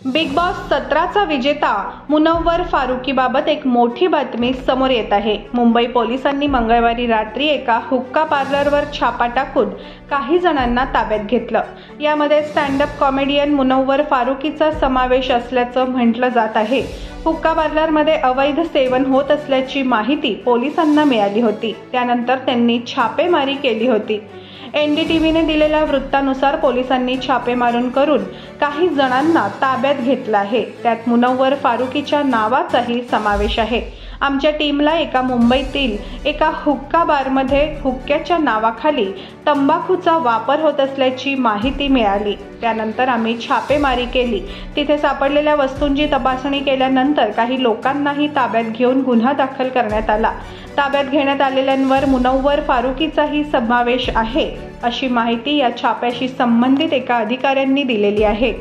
Big boss 17चा विजेता मुनव्वर फारुकीबाबत एक मोठी बातमी समोर येत आहे। मुंबई पोलिसांनी मंगळवारी रात्री एका हुक्का पार्लरवर छापा टाकून काही जणांना ताब्यात घेतलं। यामध्ये स्टँड अप कॉमेडियन मुनव्वर फारुकीचा समावेश असल्याचं म्हटलं जात आहे। हुक्का पार्लरमध्ये अवैध सेवन होत असल्याची माहिती पोलिसांना मिळाली होती। त्यानंतर त्यांनी छापेमारी केली होती। NDTVने दिलेल्या वृत्तानुसार पोलिसांनी छापेमारी करून काही जणांना ताब्यात घेतलं आहे। त्यात मुनव्वर फारुकीच्या नावाचाही समावेश आहे। आमच्या टीमला मुंबईतील एका हुक्का बारमध्ये हुक्क्याच्या नावाखाली तंबाखूचा वापर होत असल्याची माहिती मिळाली। त्यानंतर आम्ही छापेमारी केली। तिथे सापडलेल्या वस्तूंची तपासणी केल्यानंतर काही लोकांनाही ताब्यात घेऊन गुन्हा दाखल करण्यात आला। ताब्यात घेण्यात आलेल्यांवर मुनव्वर फारुकीचाही समावेश आहे अशी माहिती या छाप्याशी संबंधित एका अधिकाऱ्यांनी दिलेली आहे।